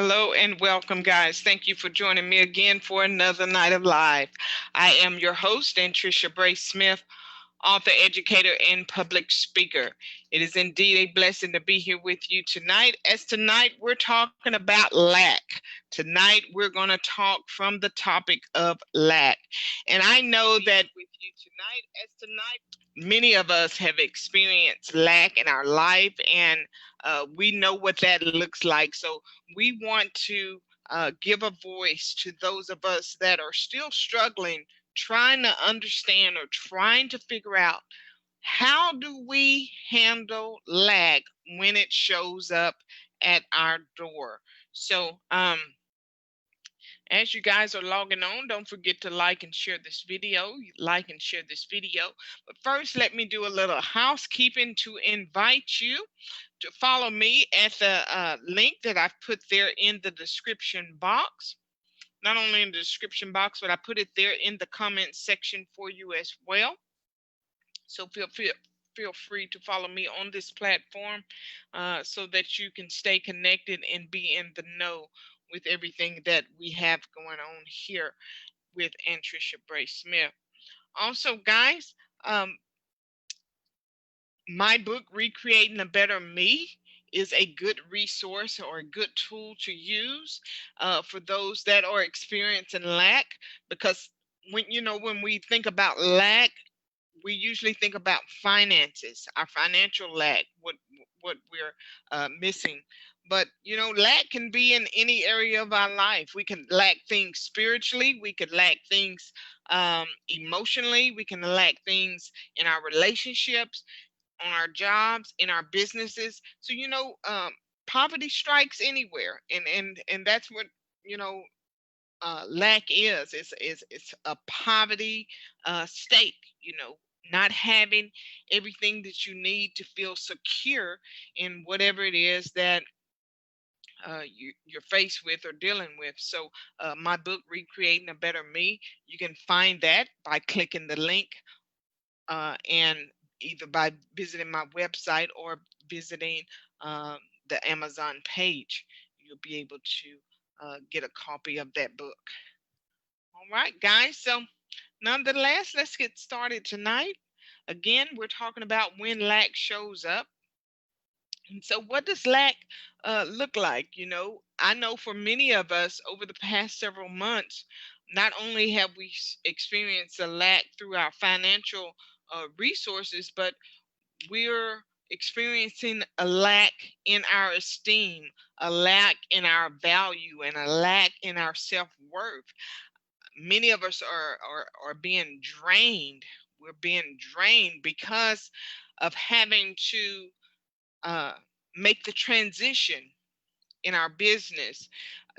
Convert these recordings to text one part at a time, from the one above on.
Hello and welcome, guys. Thank you for joining me again for another night of live. I am your host, Tricia Brace Smith, author, educator, and public speaker. It is indeed a blessing to be here with you tonight. As tonight we're talking about lack. Tonight we're going to talk from the topic of lack. And I know that with you tonight, as tonight, many of us have experienced lack in our life, and we know what that looks like. So we want to give a voice to those of us that are still struggling, trying to understand or trying to figure out how do we handle lag when it shows up at our door. So as you guys are logging on, don't forget to like and share this video. Like and share this video. But first, let me do a little housekeeping to invite you to follow me at the link that I've put there in the description box. Not only in the description box, but I put it there in the comment section for you as well. So feel free to follow me on this platform so that you can stay connected and be in the know with everything that we have going on here with Tricia Brace Smith. Also, guys, um, my book, Recreating a Better Me, is a good resource or a good tool to use for those that are experiencing lack. Because when we think about lack, we usually think about finances, our financial lack, what we're missing. But lack can be in any area of our life. We can lack things spiritually. We could lack things emotionally. We can lack things in our relationships, on our jobs, in our businesses. So poverty strikes anywhere, and that's what you know lack is. It's a poverty state. Not having everything that you need to feel secure in whatever it is that you're faced with or dealing with. So, my book, Recreating a Better Me, you can find that by clicking the link and either by visiting my website or visiting um, the Amazon page. You'll be able to get a copy of that book. All right, guys. So, nonetheless, let's get started tonight. Again, we're talking about when lack shows up. And so, what does lack look like? I know for many of us over the past several months, not only have we experienced a lack through our financial resources, but we're experiencing a lack in our esteem, a lack in our value, and a lack in our self worth. Many of us are being drained. We're being drained because of having to uh, make the transition in our business,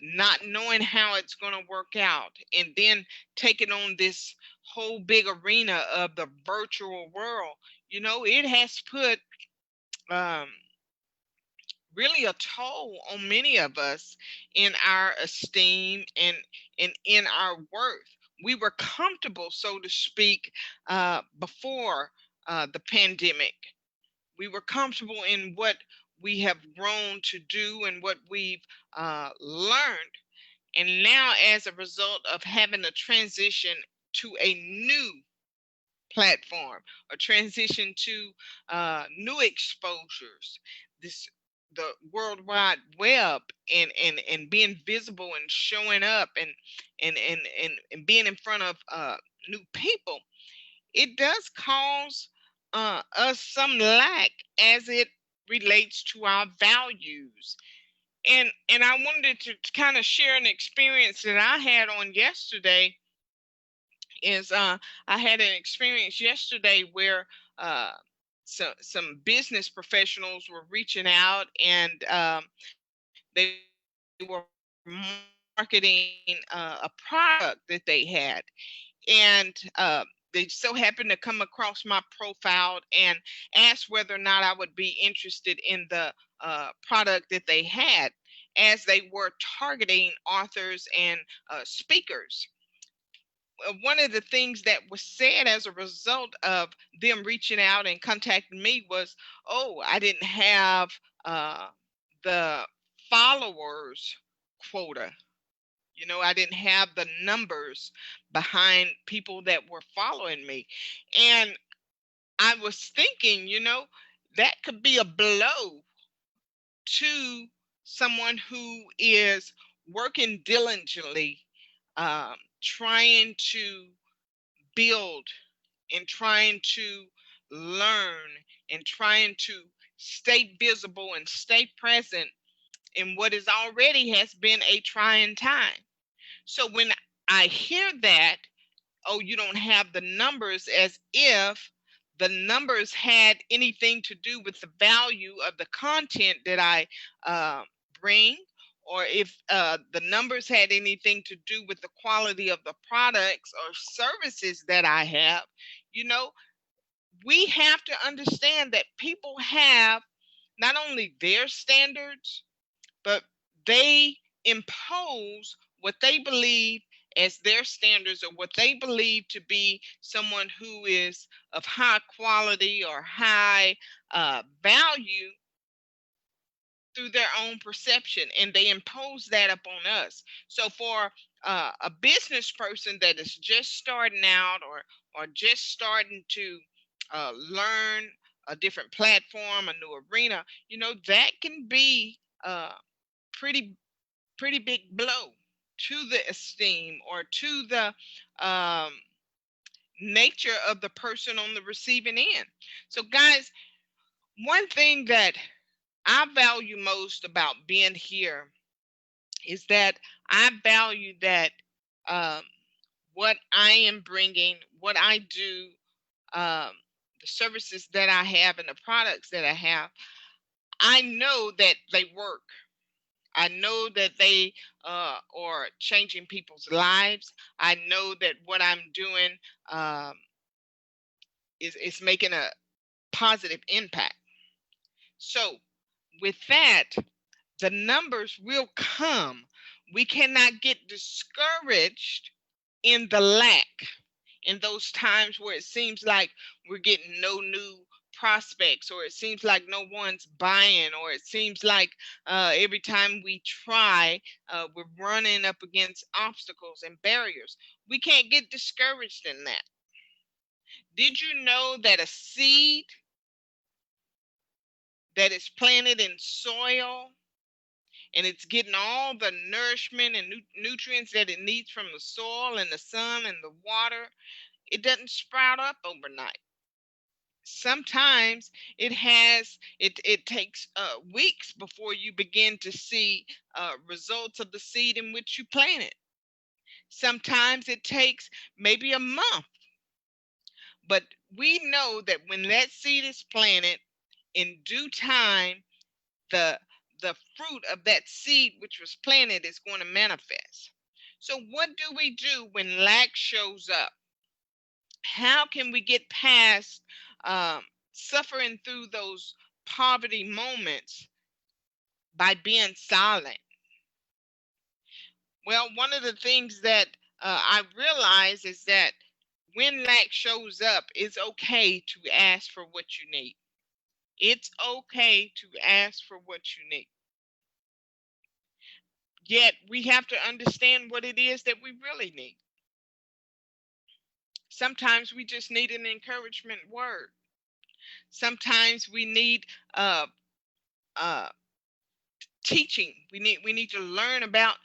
not knowing how it's going to work out, and then taking on this whole big arena of the virtual world. It has put um, really a toll on many of us in our esteem and in our worth. We were comfortable, so to speak, before the pandemic. We were comfortable in what we have grown to do and what we've learned. And now, as a result of having a transition to a new platform, a transition to new exposures, this the World Wide Web, and being visible and showing up and being in front of new people, it does cause us some lack as it relates to our values. And I wanted to kind of share an experience that I had on yesterday. Is I had an experience yesterday where some business professionals were reaching out, and they were marketing a product that they had, and they so happened to come across my profile and asked whether or not I would be interested in the product that they had, as they were targeting authors and speakers. One of the things that was said as a result of them reaching out and contacting me was, "Oh, I didn't have the followers quota. I didn't have the numbers behind people that were following me. And I was thinking, that could be a blow to someone who is working diligently, trying to build and trying to learn and trying to stay visible and stay present in what is already has been a trying time. So when I hear that, oh, you don't have the numbers, as if the numbers had anything to do with the value of the content that I uh, bring, or if the numbers had anything to do with the quality of the products or services that I have. You know, we have to understand that people have not only their standards, but they impose what they believe as their standards, or what they believe to be someone who is of high quality or high value through their own perception, and they impose that upon us. So for a business person that is just starting out, or just starting to learn a different platform, a new arena, that can be pretty pretty big blow to the esteem, or to the um, nature of the person on the receiving end. So, guys, one thing that I value most about being here is that I value that um, what I am bringing, what I do, um, the services that I have, and the products that I have, I know that they work. I know that they are changing people's lives. I know that what I'm doing um, is making a positive impact. So, with that, the numbers will come. We cannot get discouraged in the lack, in those times where it seems like we're getting no new prospects, or it seems like no one's buying, or it seems like every time we try, we're running up against obstacles and barriers. We can't get discouraged in that. Did you know that a seed that is planted in soil, and it's getting all the nourishment and nutrients that it needs from the soil and the sun and the water, it doesn't sprout up overnight? Sometimes it takes weeks before you begin to see results of the seed in which you planted. Sometimes it takes maybe a month. But we know that when that seed is planted, in due time, the the fruit of that seed which was planted is going to manifest. So what do we do when lack shows up? How can we get past um, suffering through those poverty moments by being silent? Well, one of the things that I realize is that when lack shows up, it's okay to ask for what you need. It's okay to ask for what you need. Yet we have to understand what it is that we really need. Sometimes we just need an encouragement word. Sometimes we need uh, uh, teaching. We need to learn about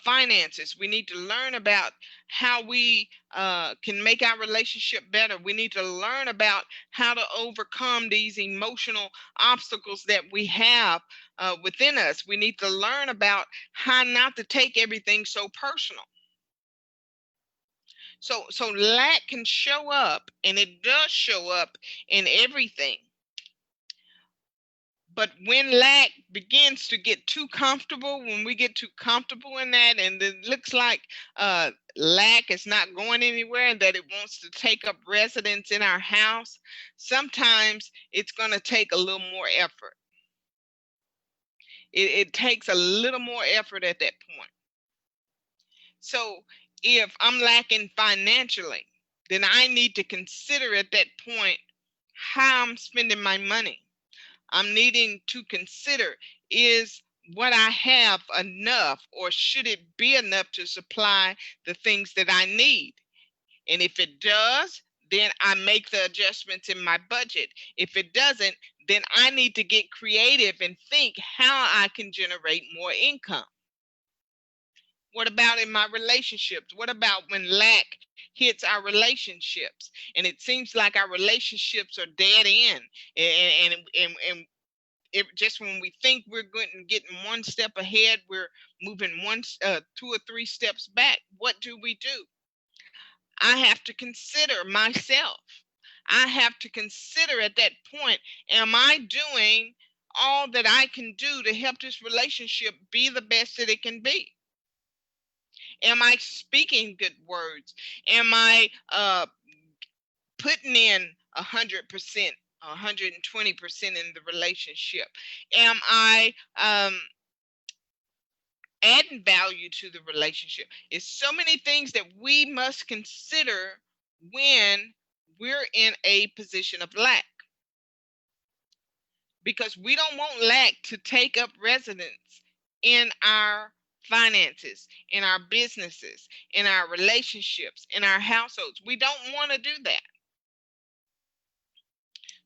finances. We need to learn about how we can make our relationship better. We need to learn about how to overcome these emotional obstacles that we have within us. We need to learn about how not to take everything so personal. So lack can show up, and it does show up in everything. But when lack begins to get too comfortable, when we get too comfortable in that, and it looks like lack is not going anywhere, and that it wants to take up residence in our house, sometimes it's going to take a little more effort. It takes a little more effort at that point. So if I'm lacking financially, then I need to consider at that point how I'm spending my money. I'm needing to consider, is what I have enough, or should it be enough to supply the things that I need? And if it does, then I make the adjustments in my budget. If it doesn't, then I need to get creative and think how I can generate more income. What about in my relationships? What about when lack hits our relationships and it seems like our relationships are dead end, and it just when we think we're getting one step ahead, we're moving 2 or 3 steps back. What do? I have to consider myself. I have to consider at that point, am I doing all that I can do to help this relationship be the best that it can be? Am I speaking good words? Am I putting in 100%, 120% in the relationship? Am I adding value to the relationship? It's so many things that we must consider when we're in a position of lack, because we don't want lack to take up residence in our finances, in our businesses, in our relationships, in our households. We don't want to do that.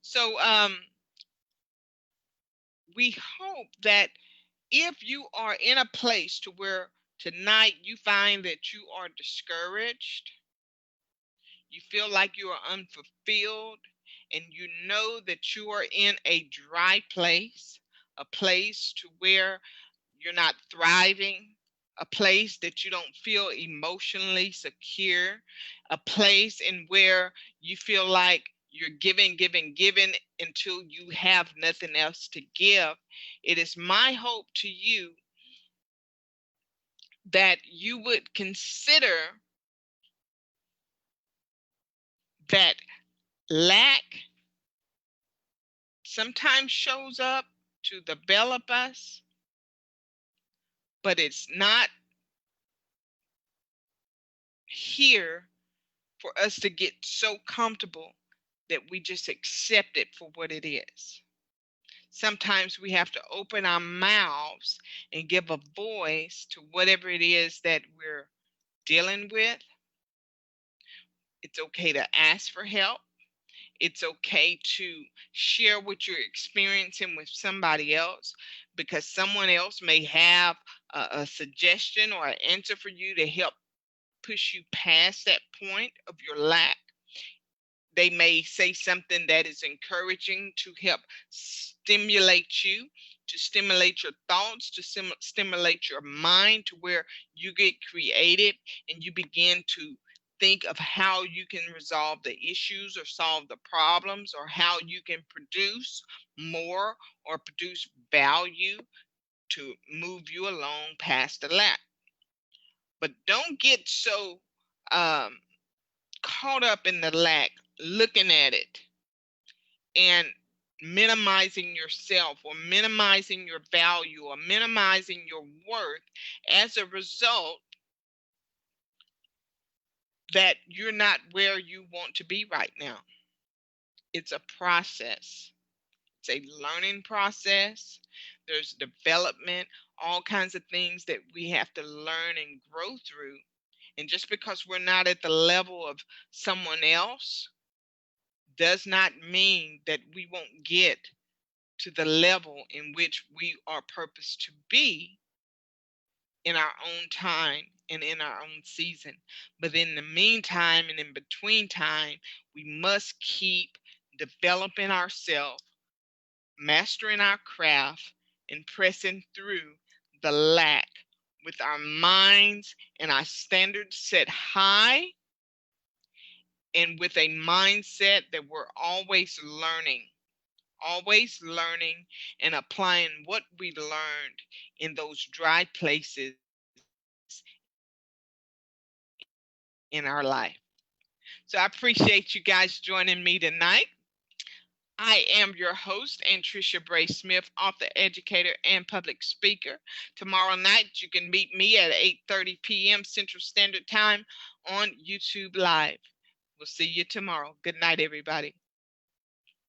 So we hope that if you are in a place to where tonight you find that you are discouraged, you feel like you are unfulfilled, and you know that you are in a dry place, a place to where you're not thriving, a place that you don't feel emotionally secure, a place in where you feel like you're giving until you have nothing else to give. It is my hope to you that you would consider that lack sometimes shows up to develop us, but it's not here for us to get so comfortable that we just accept it for what it is. Sometimes we have to open our mouths and give a voice to whatever it is that we're dealing with. It's okay to ask for help. It's okay to share what you're experiencing with somebody else, because someone else may have a suggestion or an answer for you to help push you past that point of your lack. They may say something that is encouraging to help stimulate you, to stimulate your thoughts, to stimulate your mind to where you get creative and you begin to think of how you can resolve the issues or solve the problems, or how you can produce more or produce value to move you along past the lack. But don't get so caught up in the lack, looking at it and minimizing yourself or minimizing your value or minimizing your worth as a result that you're not where you want to be right now. It's a process. It's a learning process. There's development, all kinds of things that we have to learn and grow through. And just because we're not at the level of someone else does not mean that we won't get to the level in which we are purposed to be in our own time and in our own season. But in the meantime and in between time, we must keep developing ourselves, mastering our craft, and pressing through the lack with our minds and our standards set high, and with a mindset that we're always learning and applying what we learned in those dry places in our life. So I appreciate you guys joining me tonight. I am your host, Antricia Bray Smith, author, educator, and public speaker. Tomorrow night, you can meet me at 8:30 p.m. Central Standard Time on YouTube Live. We'll see you tomorrow. Good night, everybody.